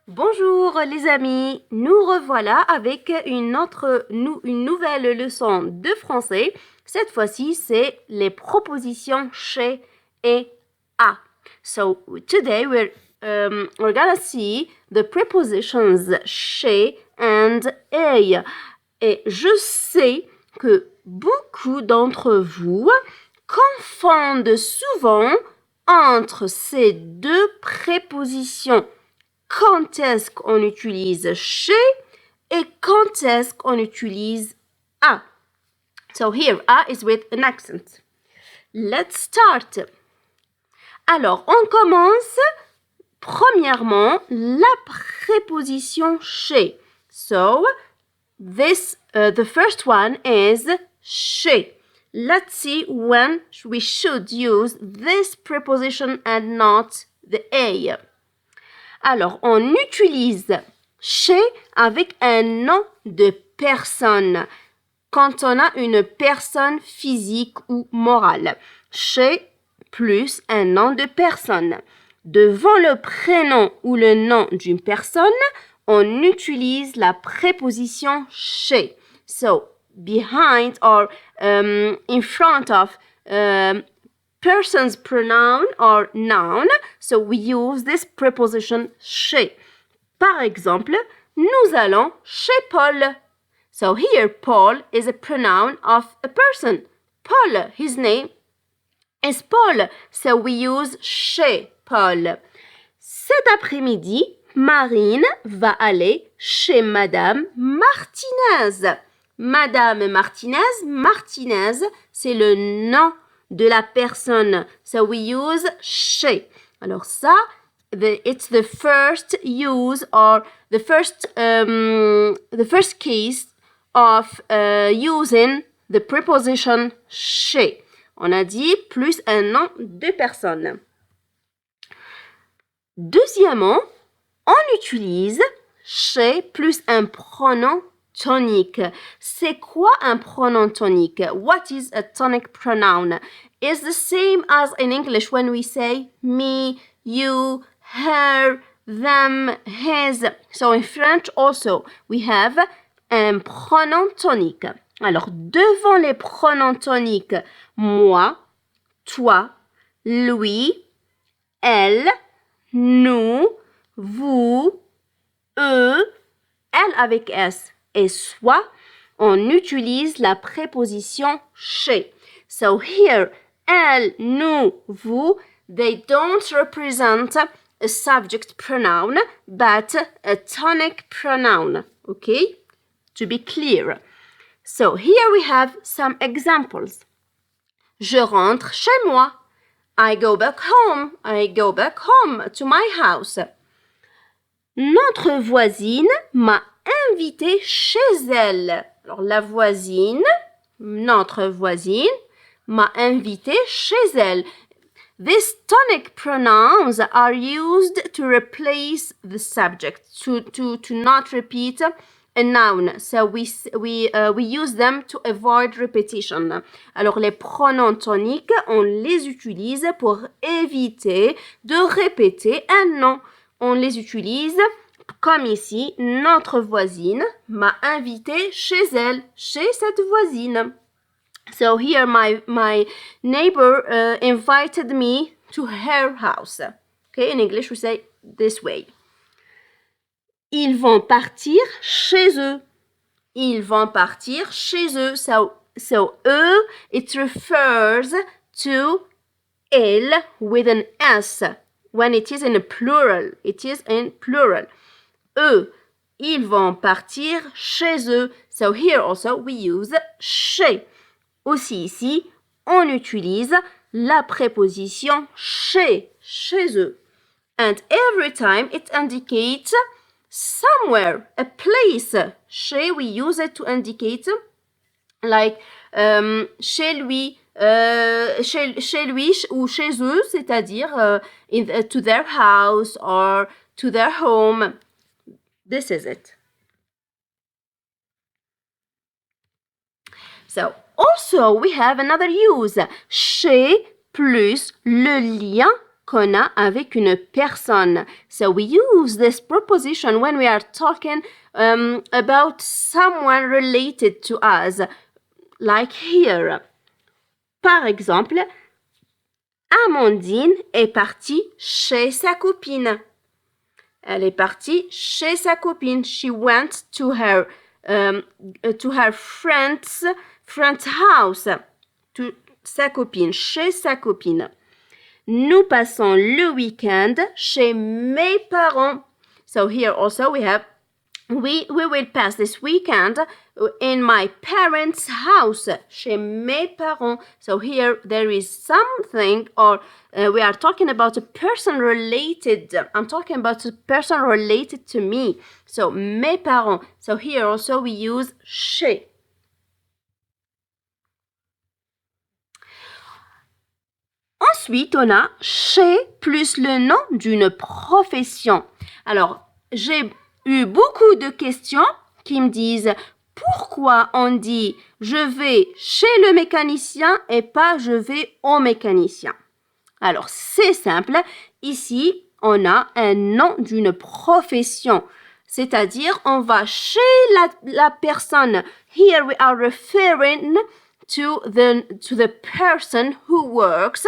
Bonjour les amis, nous revoilà avec une nouvelle leçon de français. Cette fois-ci, c'est les propositions chez et à. So today we're gonna see the prepositions chez and a. Et je sais que beaucoup d'entre vous confondent souvent entre ces deux prépositions. Quand est-ce qu'on utilise chez et quand est-ce qu'on utilise à. So here, à is with an accent. Let's start. Alors, on commence premièrement la préposition chez. So, the first one is chez. Let's see when we should use this preposition and not the a. Alors, on utilise chez avec un nom de personne quand on a une personne physique ou morale. Chez plus un nom de personne. Devant le prénom ou le nom d'une personne, on utilise la préposition chez. So, behind or in front of person's pronoun or noun, so we use this preposition chez. Par exemple, nous allons chez Paul. So here, Paul is a pronoun of a person. Paul, his name is Paul, so we use chez Paul. Cet après-midi, Marine va aller chez Madame Martinez. Madame Martinez, c'est le nom de la personne. So we use chez. Alors ça, it's the first use or the first case of using the preposition chez. On a dit plus un nom de personne. Deuxièmement, on utilise chez plus un pronom tonique. C'est quoi un pronom tonique? What is a tonic pronoun? It's the same as in English when we say me, you, her, them, his. So in French also, we have un pronom tonique. Alors, devant les pronoms toniques, moi, toi, lui, elle, nous, vous, eux, elle avec S et soi, on utilise la préposition chez. So here, elle, nous, vous, they don't represent a subject pronoun, but a tonic pronoun. Okay? To be clear. So here we have some examples. Je rentre chez moi. I go back home. I go back home to my house. Notre voisine m'a invité chez elle. Alors, la voisine, notre voisine, m'a invité chez elle. These tonic pronouns are used to replace the subject, to not repeat a noun. So we use them to avoid repetition. Alors, les pronoms toniques, on les utilise pour éviter de répéter un nom. On les utilise comme ici, notre voisine m'a invité chez elle, chez cette voisine. So here my neighbor invited me to her house. Okay, in English we say this way. Ils vont partir chez eux. Ils vont partir chez eux. So eux, it refers to il with an S. When it is in a plural, it is in plural. Eux, ils vont partir chez eux. So here also we use chez. Aussi ici, on utilise la préposition chez eux. And every time it indicates somewhere, a place. Chez, we use it to indicate like chez lui, chez lui ou chez eux, c'est-à-dire to their house or to their home. This is it. So, also we have another use. Chez plus le lien qu'on a avec une personne. So we use this preposition when we are talking about someone related to us, like here. Par exemple, Amandine est partie chez sa copine. Elle est partie chez sa copine. She went to her friend's house. To sa copine, chez sa copine. Nous passons le week-end chez mes parents. So here also we have we will pass this weekend in my parents' house, chez mes parents. So here there is something, or we are talking about a person related. I'm talking about a person related to me. So mes parents. So here also we use chez. Ensuite, on a chez plus le nom d'une profession. Alors, j'ai eu beaucoup de questions qui me disent pourquoi on dit je vais chez le mécanicien et pas je vais au mécanicien. Alors, c'est simple. Ici, on a un nom d'une profession. C'est-à-dire, on va chez la personne. Here we are referring to the person who works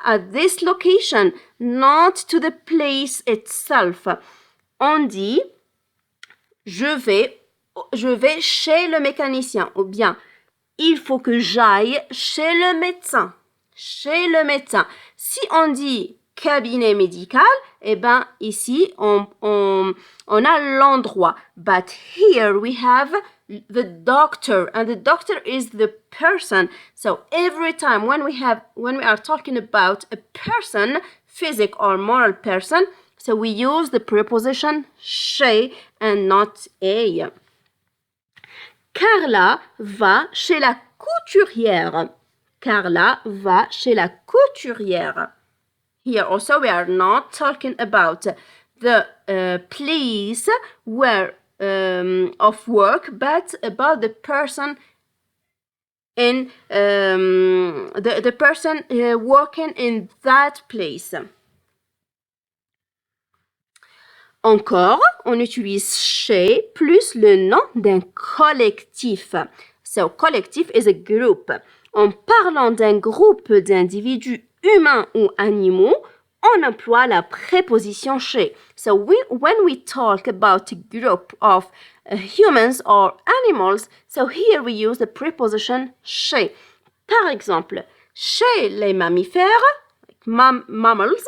at this location, not to the place itself. On dit je vais chez le mécanicien, ou bien il faut que j'aille chez le médecin. Chez le médecin. Si on dit cabinet médical, eh ben ici on a l'endroit. But here we have the doctor, and the doctor is the person. So every time when we are talking about a person, physical or moral person, so we use the preposition chez and not a. Carla va chez la couturière. Carla va chez la couturière. Here also we are not talking about the place where of work, but about the person in the person working in that place. Encore, on utilise chez plus le nom d'un collectif. So, collectif is a group. En parlant d'un groupe d'individus humains ou animaux, on emploie la préposition chez. So, when we talk about a group of humans or animals, so here we use the preposition chez. Par exemple, chez les mammifères, mammals,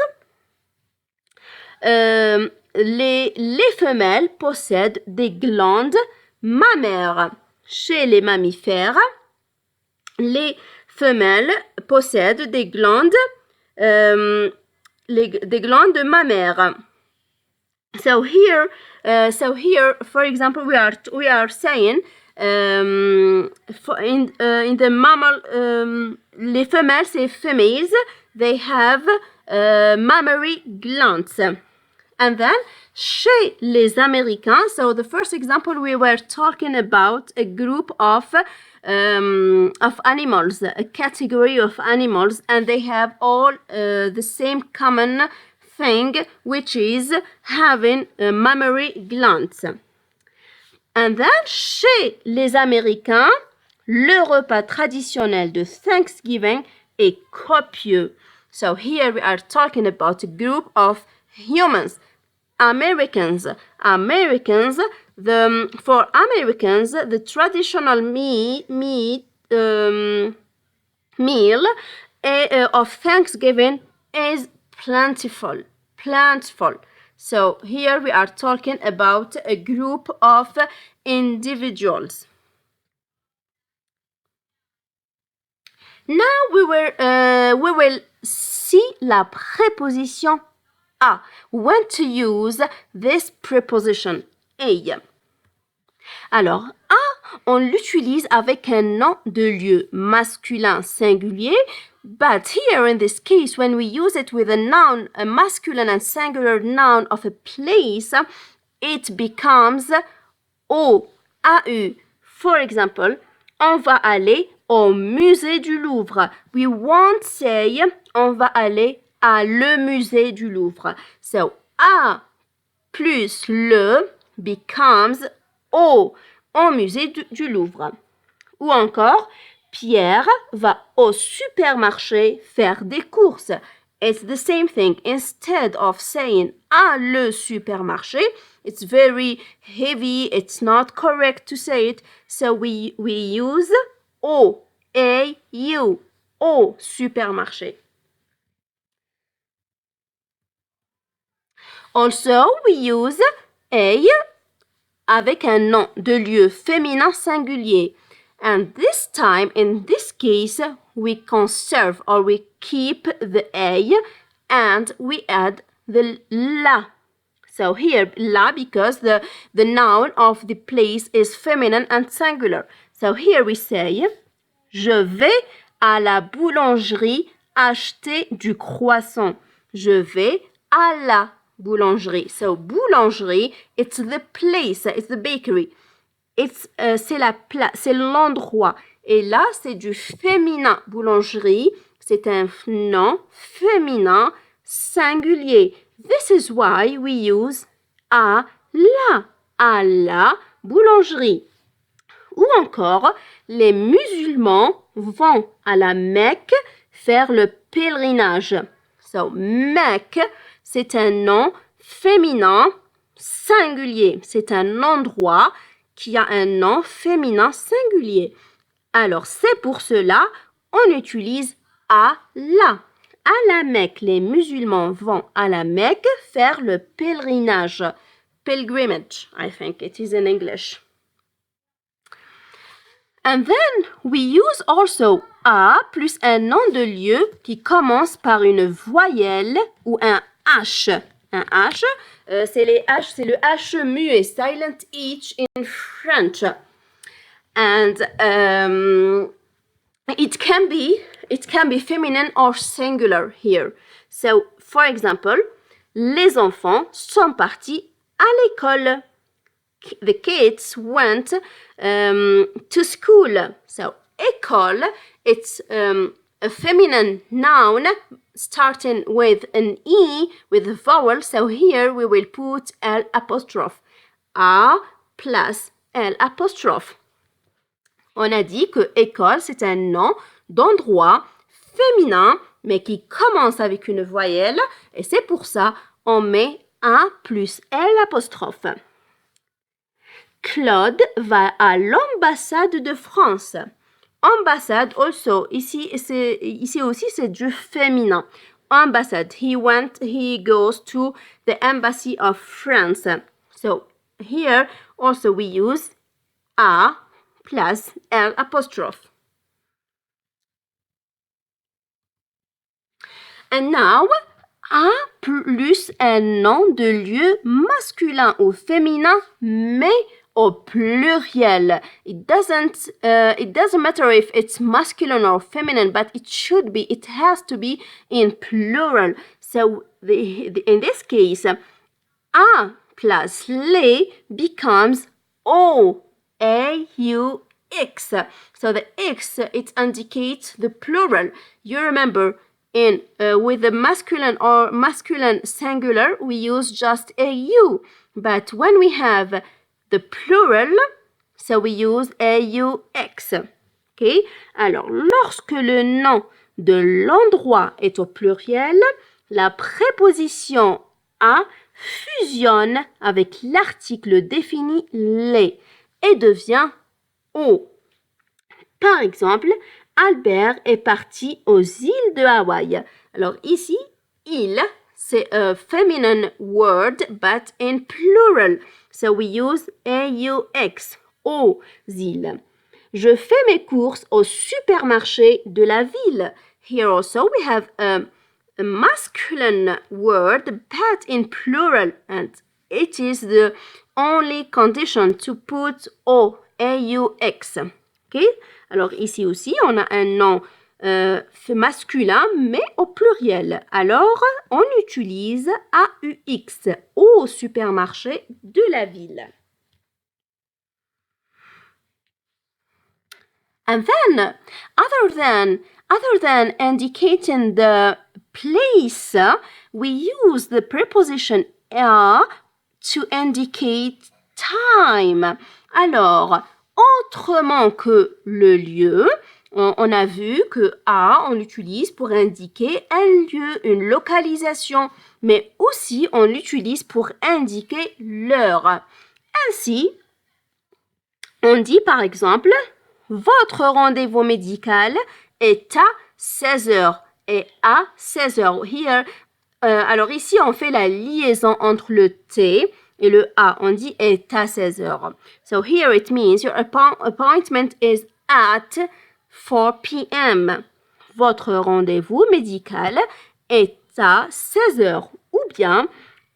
les femelles possèdent des glandes mammaires. Chez les mammifères, les femelles possèdent des glandes mammaires. So here, for example, we are saying in the mammal, les femelles, c'est femelles, they have mammary glands. And then, chez les Américains, so the first example we were talking about a group of animals, a category of animals, and they have all the same common thing, which is having mammary glands. And then, chez les Américains, le repas traditionnel de Thanksgiving est copieux. So here we are talking about a group of humans. Americans, for Americans, the traditional meal of Thanksgiving is plentiful. So here we are talking about a group of individuals. Now we will see la préposition a. When to use this preposition a. Alors, a, on l'utilise avec un nom de lieu masculin singulier, but here in this case, when we use it with a noun, a masculine and singular noun of a place, it becomes o, a-u. For example, on va aller au musée du Louvre. We won't say on va aller à le musée du Louvre. So, à plus le becomes au musée du Louvre. Ou encore, Pierre va au supermarché faire des courses. It's the same thing. Instead of saying à le supermarché, it's very heavy. It's not correct to say it. So we use au, au supermarché. Also, we use a avec un nom de lieu féminin singulier. And this time, in this case, we conserve or we keep the a and we add the la. So here, la, because the noun of the place is feminine and singular. So here we say, je vais à la boulangerie acheter du croissant. Je vais à la boulangerie. So boulangerie, it's the place, it's the bakery. C'est l'endroit. Et là, c'est du féminin. Boulangerie, c'est un nom féminin singulier. This is why we use à la boulangerie. Ou encore, les musulmans vont à la Mecque faire le pèlerinage. So, Mecque, c'est un nom féminin singulier. C'est un endroit qui a un nom féminin singulier. Alors, c'est pour cela on utilise à la. À la Mecque, les musulmans vont à la Mecque faire le pèlerinage. Pilgrimage, I think it is in English. And then we use also a plus un nom de lieu qui commence par une voyelle ou un H. Un H, c'est le H muet, silent H in French. And it can be feminine or singular here. So, for example, les enfants sont partis à l'école. The kids went to school. So, école, it's a feminine noun starting with an E with a vowel. So here we will put L apostrophe. A plus L apostrophe. On a dit que école, c'est un nom d'endroit féminin, mais qui commence avec une voyelle. Et c'est pour ça on met A plus L apostrophe. Claude va à l'ambassade de France. Ambassade, also, ici aussi, c'est du féminin. Ambassade, he goes to the embassy of France. So, here, also, we use A plus L apostrophe. And now, A plus un nom de lieu masculin ou féminin, mais au pluriel. It doesn't matter if it's masculine or feminine, but it has to be in plural. So in this case, A plus les becomes O, A-U-X. So the X, it indicates the plural. You remember, with the masculine or masculine singular, we use just AU. But when we have the plural, so we use AUX. Okay? Alors, lorsque le nom de l'endroit est au pluriel, la préposition a fusionne avec l'article défini les et devient O. Par exemple, Albert est parti aux îles de Hawaï. Alors ici, île, c'est a feminine word, but in plural. So we use AUX, aux îles. Je fais mes courses au supermarché de la ville. Here also we have a masculine word, but in plural, and it is the only condition to put O, AUX. Okay? Alors ici aussi, on a un nom masculin, mais au pluriel. Alors, on utilise AUX, au supermarché de la ville. And then, other than indicating the place, we use the preposition a to indicate time. Alors, autrement que le lieu, on a vu que a, on l'utilise pour indiquer un lieu, une localisation, mais aussi on l'utilise pour indiquer l'heure. Ainsi, on dit par exemple, votre rendez-vous médical est à 16 heures et à 16 heures. Here, alors ici, on fait la liaison entre le T et le A. On dit est à 16 heures. So here it means your appointment is at 4 p.m. Votre rendez-vous médical est à 16 heures. Ou bien,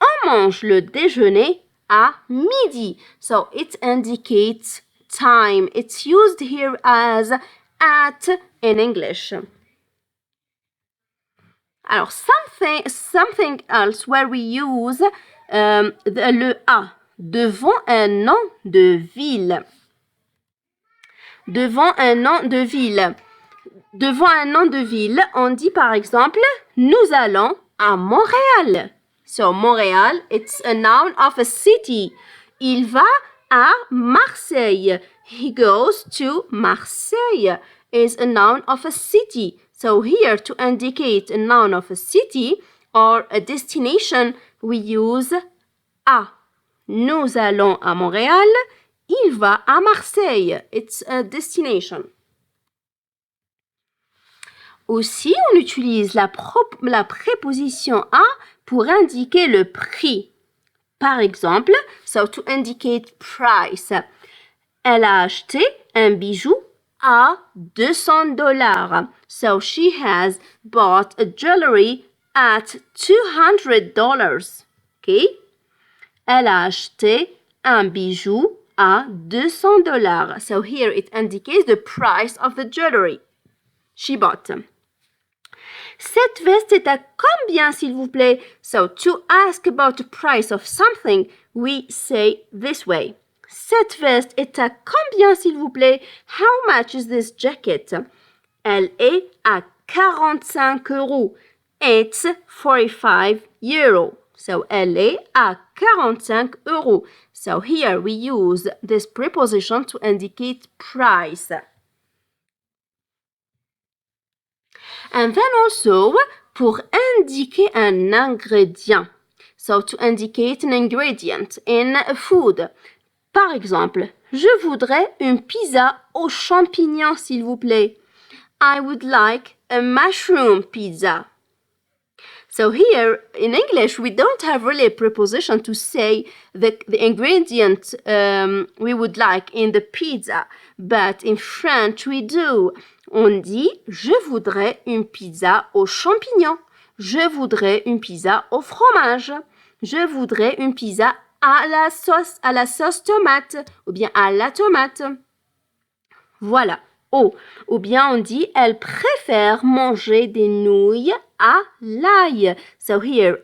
on mange le déjeuner à midi. So it indicates time. It's used here as at in English. Alors, something else where we use le a devant un nom de ville. Devant un nom de ville. Devant un nom de ville, on dit par exemple, nous allons à Montréal. So, Montréal, it's a noun of a city. Il va à Marseille. He goes to Marseille is a noun of a city. So here, to indicate a noun of a city or a destination, we use a. Nous allons à Montréal. Il va à Marseille. It's a destination. Aussi, on utilise la préposition a pour indiquer le prix. Par exemple, so to indicate price. Elle a acheté un bijou à $200. So she has bought a jewelry at $200. Okay? Elle a acheté un bijou à $200. So here it indicates the price of the jewelry she bought. Cette veste est à combien, s'il vous plaît? So to ask about the price of something, we say this way. Cette veste est à combien, s'il vous plaît? How much is this jacket? Elle est à 45 euros. It's 45 euros. So, elle est à 45 euros. So, here we use this preposition to indicate price. And then also, pour indiquer un ingrédient. So, to indicate an ingredient in food. Par exemple, je voudrais une pizza aux champignons, s'il vous plaît. I would like a mushroom pizza. So here, in English, we don't have really a preposition to say the ingredient we would like in the pizza. But in French, we do. On dit, je voudrais une pizza aux champignons. Je voudrais une pizza au fromage. Je voudrais une pizza à la sauce tomate ou bien à la tomate. Voilà. Ou bien on dit elle préfère manger des nouilles à l'ail. So here,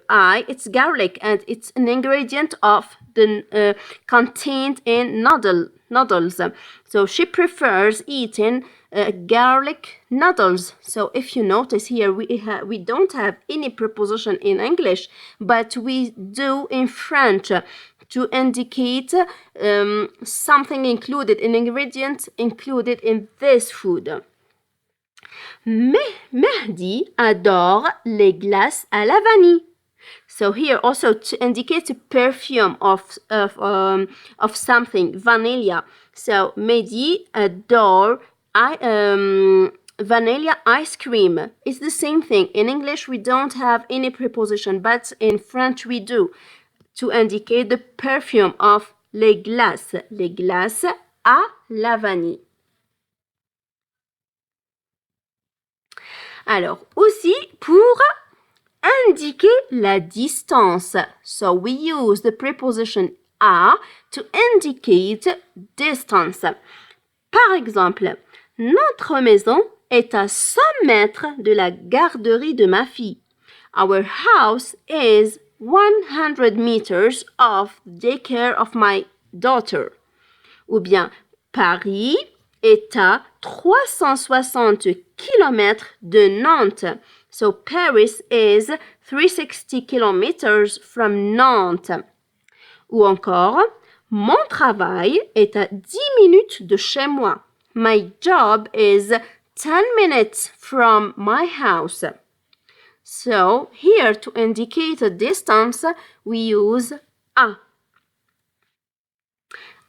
it's garlic and it's an ingredient of the contained in noodles. So she prefers eating garlic noodles. So if you notice here, we don't have any preposition in English, but we do in French. To indicate something included, an ingredient included in this food. Mehdi adore les glaces à la vanille. So here also to indicate a perfume of something, vanilla. So Mehdi adore vanilla ice cream. It's the same thing. In English, we don't have any preposition, but in French we do. To indicate the perfume of les glaces à la vanille. Alors, aussi pour indiquer la distance. So, we use the preposition à to indicate distance. Par exemple, notre maison est à 100 mètres de la garderie de ma fille. Our house is 100 meters off the daycare of my daughter. Ou bien, Paris est à 360 km de Nantes. So Paris is 360 kilometers from Nantes. Ou encore, mon travail est à 10 minutes de chez moi. My job is 10 minutes from my house. So, here to indicate a distance, we use a.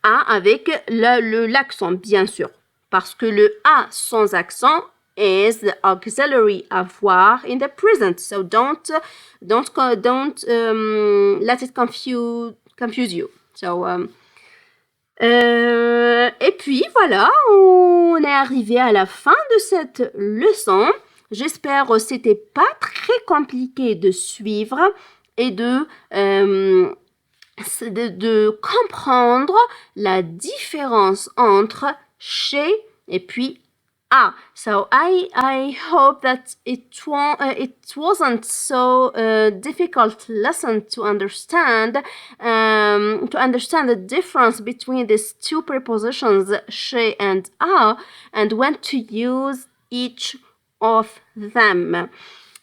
A avec l'accent, bien sûr. Parce que le a sans accent is the auxiliary avoir in the present. So don't let it confuse you. So, et puis voilà, on est arrivé à la fin de cette leçon. J'espère que c'était pas très compliqué de suivre et de comprendre la différence entre chez et puis à. So I hope that it wasn't so difficult lesson to understand the difference between these two prepositions chez and à and when to use each of them.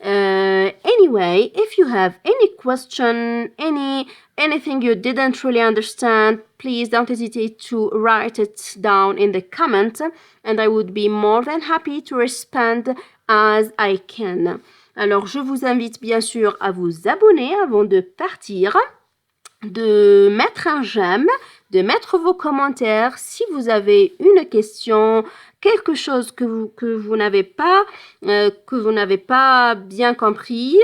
Anyway, if you have any question, anything you didn't really understand, please don't hesitate to write it down in the comment and I would be more than happy to respond as I can. Alors, je vous invite bien sûr à vous abonner avant de partir, de mettre un j'aime, de mettre vos commentaires si vous avez une question, quelque chose que vous n'avez pas bien compris.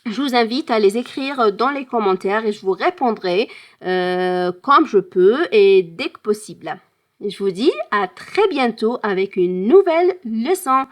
Je vous invite à les écrire dans les commentaires et je vous répondrai comme je peux et dès que possible. Et je vous dis à très bientôt avec une nouvelle leçon.